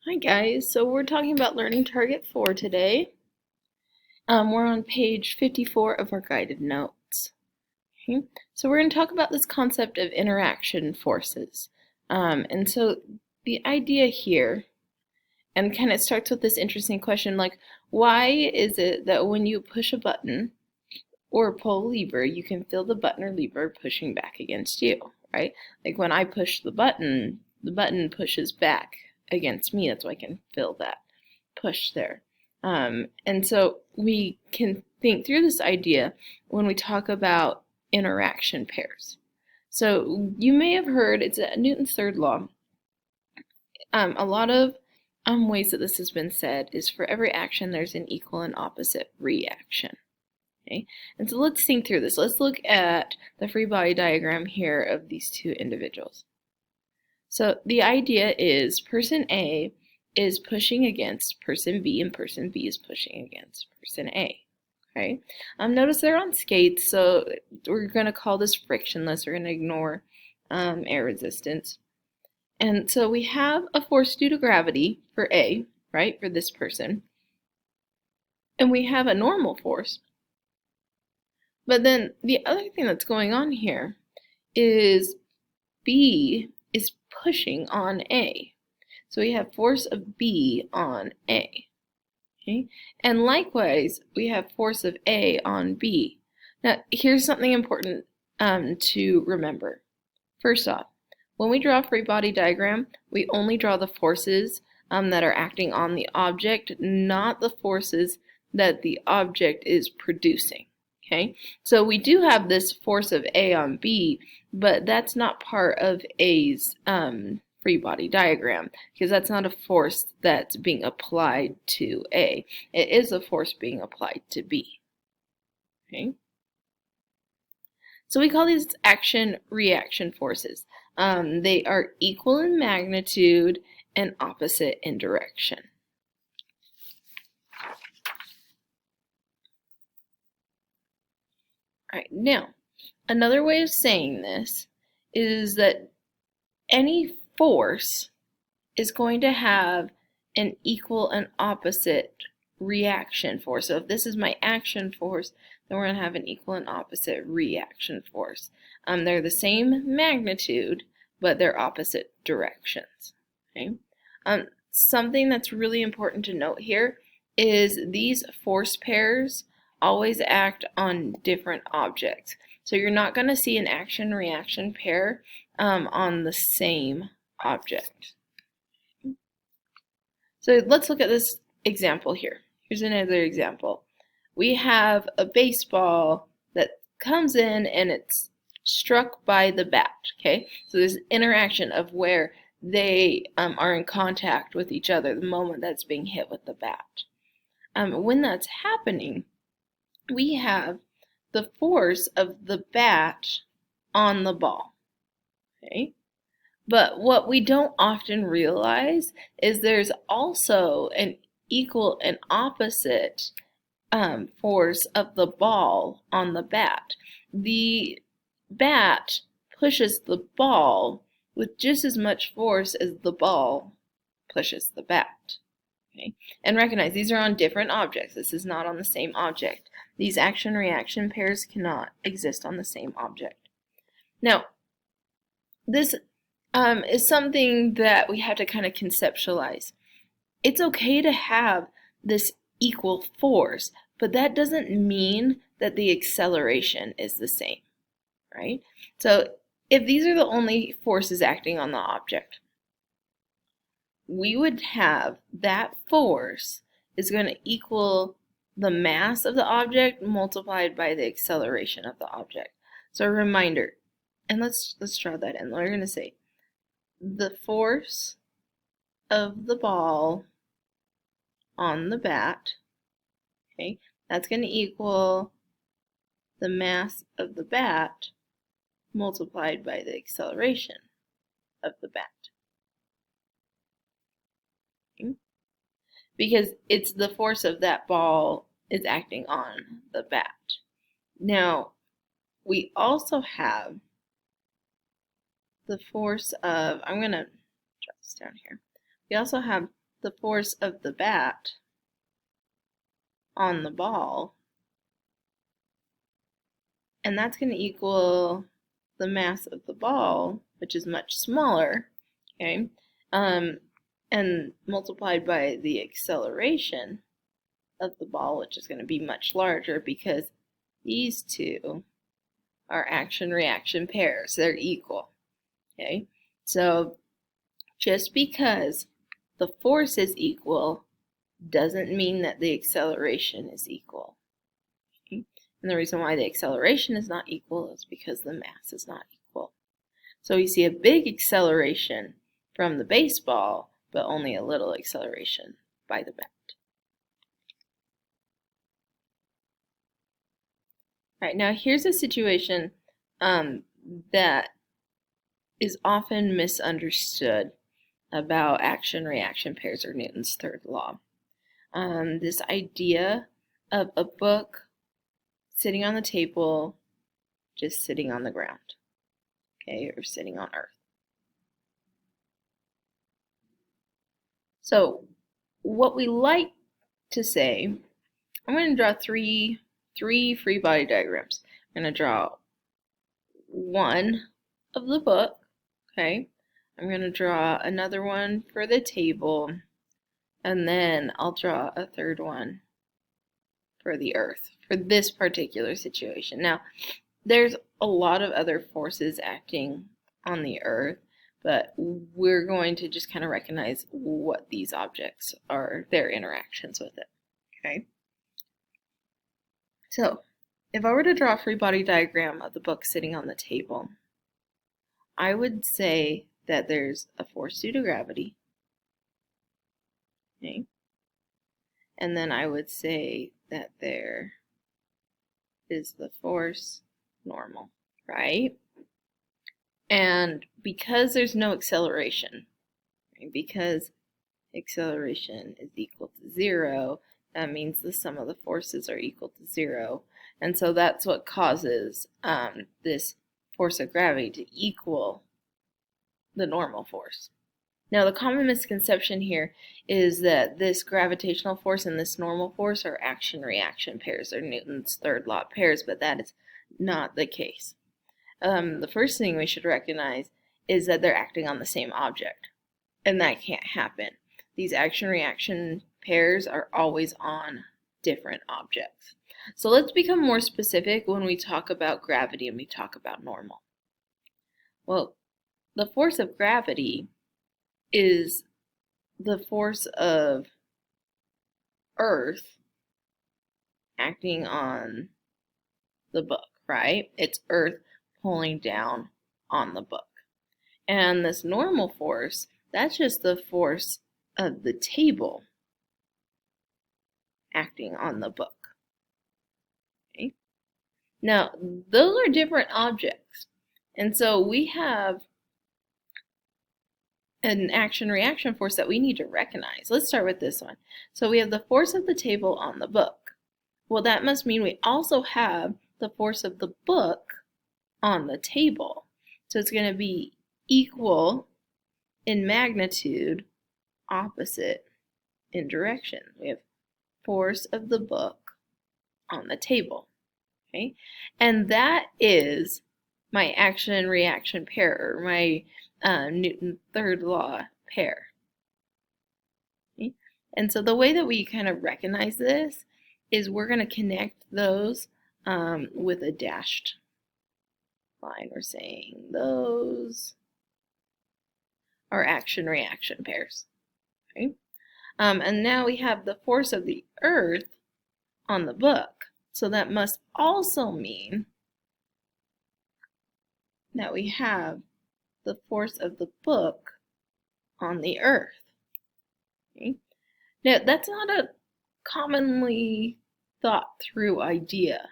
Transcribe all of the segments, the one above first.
Hi guys, so we're talking about learning target 4 today. We're on page 54 of our guided notes. Okay. So we're going to talk about this concept of interaction forces. And so the idea here, and kind of starts with this interesting question like, why is it that when you push a button or pull a lever, you can feel the button or lever pushing back against you, right? Like when I push the button pushes back against me. That's why I can feel that push there. And so we can think through this idea when we talk about interaction pairs. So you may have heard, it's Newton's third law. A lot of ways that this has been said is for every action there's an equal and opposite reaction. Okay? And so let's think through this. Let's look at the free body diagram here of these two individuals. So the idea is person A is pushing against person B and person B is pushing against person A. Okay. Notice they're on skates, so we're going to call this frictionless. We're going to ignore air resistance. And so we have a force due to gravity for A, right, for this person. And we have a normal force. But then the other thing that's going on here is B is pushing on A. So we have force of B on A. Okay? And likewise, we have force of A on B. Now, here's something important to remember. First off, when we draw a free body diagram, we only draw the forces that are acting on the object, not the forces that the object is producing. Okay, so we do have this force of A on B, but that's not part of A's free body diagram because that's not a force that's being applied to A. It is a force being applied to B. Okay, so we call these action-reaction forces. They are equal in magnitude and opposite in direction. All right, now, another way of saying this is that any force is going to have an equal and opposite reaction force. So if this is my action force, then we're going to have an equal and opposite reaction force. They're the same magnitude, but they're opposite directions. Okay? Something that's really important to note here is these force pairs always act on different objects. So you're not going to see an action-reaction pair on the same object. So let's look at this example here. Here's another example. We have a baseball that comes in and it's struck by the bat. Okay, so there's interaction of where they are in contact with each other the moment that's being hit with the bat. When that's happening, we have the force of the bat on the ball. Okay? But what we don't often realize is there's also an equal and opposite force of the ball on the bat. The bat pushes the ball with just as much force as the ball pushes the bat. Okay? And recognize these are on different objects. This is not on the same object. These action-reaction pairs cannot exist on the same object. Now, this is something that we have to kind of conceptualize. It's okay to have this equal force, but that doesn't mean that the acceleration is the same, right? So if these are the only forces acting on the object, we would have that force is going to equal the mass of the object multiplied by the acceleration of the object. So a reminder, and let's draw that in. We're going to say the force of the ball on the bat, okay, that's going to equal the mass of the bat multiplied by the acceleration of the bat. Okay? Because it's the force of that ball is acting on the bat. Now, we also have the force of, I'm going to jot this down here. We also have the force of the bat on the ball, and that's going to equal the mass of the ball, which is much smaller, okay, and multiplied by the acceleration of the ball, which is going to be much larger because these two are action-reaction pairs. They're equal, okay? So just because the force is equal doesn't mean that the acceleration is equal. Okay? And the reason why the acceleration is not equal is because the mass is not equal. So we see a big acceleration from the baseball, but only a little acceleration by the bat. All right, now here's a situation that is often misunderstood about action-reaction pairs, or Newton's third law. This idea of a book sitting on the table, just sitting on the ground, okay, or sitting on Earth. So what we like to say, I'm going to draw three free body diagrams. I'm going to draw one of the book, okay? I'm going to draw another one for the table, and then I'll draw a third one for the Earth, for this particular situation. Now, there's a lot of other forces acting on the Earth, but we're going to just kind of recognize what these objects are, their interactions with it, okay? So, if I were to draw a free body diagram of the book sitting on the table, I would say that there's a force due to gravity, okay? And then I would say that there is the force normal, right? And because there's no acceleration, right, because acceleration is equal to 0, that means the sum of the forces are equal to 0. And so that's what causes this force of gravity to equal the normal force. Now, the common misconception here is that this gravitational force and this normal force are action-reaction pairs, or Newton's third law pairs, but that is not the case. The first thing we should recognize is that they're acting on the same object, and that can't happen. These action-reaction pairs are always on different objects. So let's become more specific when we talk about gravity and we talk about normal. Well, the force of gravity is the force of Earth acting on the book, right? It's Earth pulling down on the book. And this normal force, that's just the force of the table acting on the book. Okay? Now, those are different objects. And so we have an action-reaction force that we need to recognize. Let's start with this one. So we have the force of the table on the book. Well, that must mean we also have the force of the book on the table. So it's going to be equal in magnitude, opposite in direction. We have force of the book on the table. Okay? And that is my action-reaction pair, or my Newton's third law pair. Okay? And so the way that we kind of recognize this is we're going to connect those with a dashed line. We're saying those are action-reaction pairs. Okay? And now we have the force of the Earth on the book. So that must also mean that we have the force of the book on the Earth. Okay? Now, that's not a commonly thought through idea.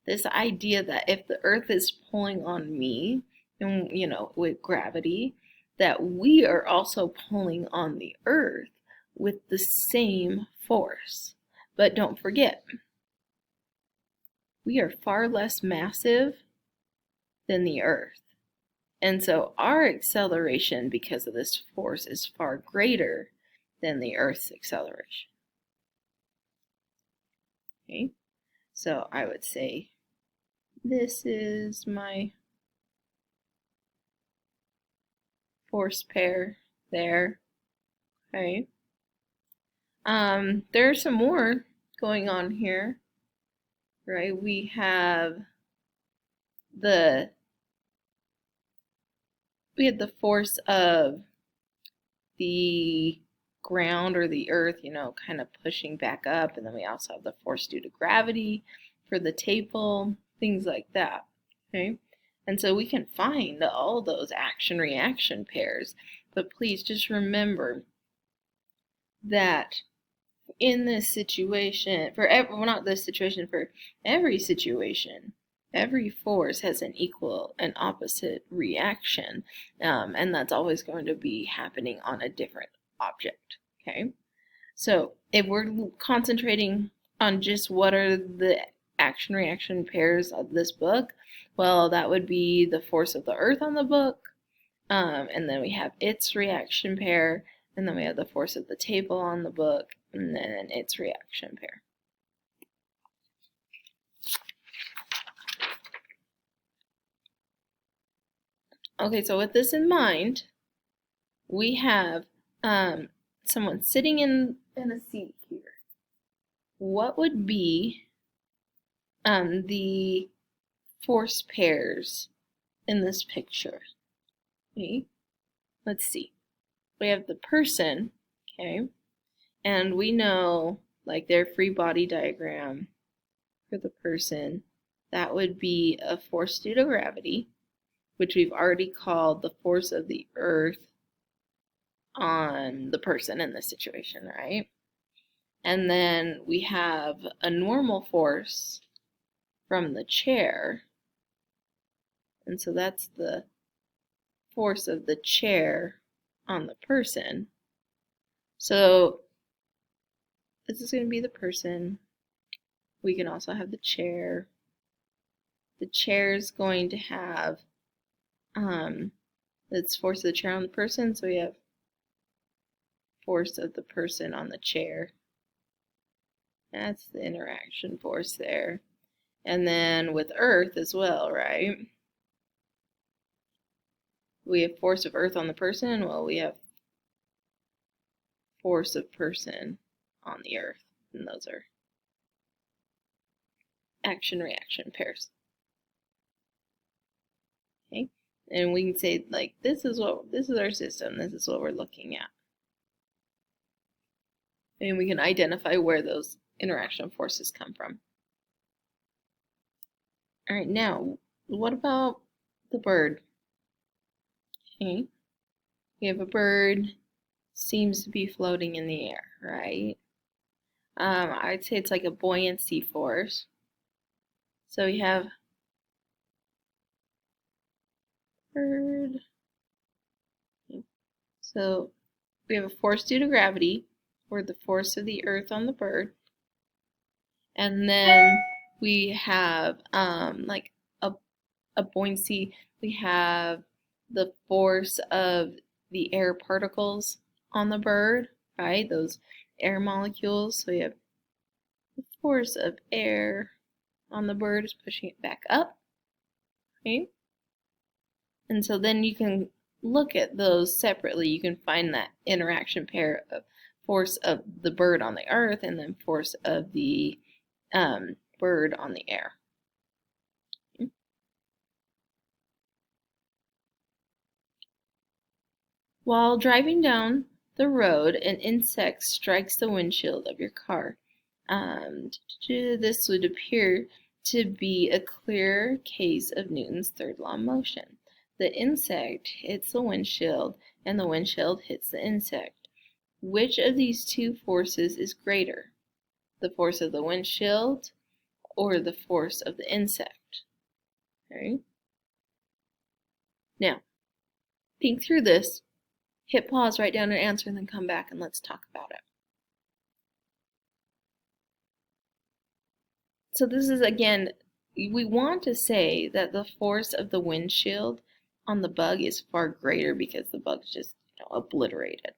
This idea that if the Earth is pulling on me, and, with gravity, that we are also pulling on the Earth with the same force. But don't forget, we are far less massive than the Earth. And so our acceleration, because of this force, is far greater than the Earth's acceleration. Okay, so I would say this is my force pair there. Okay. There's some more going on here, right? We have the force of the ground or the earth, kind of pushing back up, and then we also have the force due to gravity for the table, things like that. Okay, and so we can find all those action-reaction pairs, but please just remember that in this situation, for every situation, every force has an equal and opposite reaction, and that's always going to be happening on a different object. Okay, so if we're concentrating on just what are the action-reaction pairs of this book, well, that would be the force of the Earth on the book, and then we have its reaction pair, and then we have the force of the table on the book, and then its reaction pair. Okay, so with this in mind, we have someone sitting in a seat here. What would be the force pairs in this picture? Okay, let's see. We have the person, okay, and we know, like, their free body diagram for the person, that would be a force due to gravity, which we've already called the force of the Earth on the person in this situation, right? And then we have a normal force from the chair, and so that's the force of the chair on the person. So this is going to be the person. We can also have the chair. The chair is going to have its force of the chair on the person, so we have force of the person on the chair. That's the interaction force there. And then with Earth as well, right? We have force of Earth on the person. Well, we have force of person on the Earth, and those are action-reaction pairs. Okay, and we can say, like, this is our system. This is what we're looking at, and we can identify where those interaction forces come from. All right, now what about the bird? Okay, we have a bird, seems to be floating in the air, right? I'd say it's like a buoyancy force. So we have bird. Okay. So we have a force due to gravity, or the force of the Earth on the bird. And then we have like a buoyancy. We have the force of the air particles on the bird, right? Those air molecules. So we have the force of air on the bird is pushing it back up. Okay? And so then you can look at those separately. You can find that interaction pair of force of the bird on the earth and then force of the bird on the air. Okay? While driving down the road, an insect strikes the windshield of your car. This would appear to be a clear case of Newton's third law of motion. The insect hits the windshield, and the windshield hits the insect. Which of these two forces is greater? The force of the windshield or the force of the insect? Okay. Now, think through this, hit pause, write down an answer, and then come back and let's talk about it. So this is, again, we want to say that the force of the windshield on the bug is far greater because the bug's just obliterated,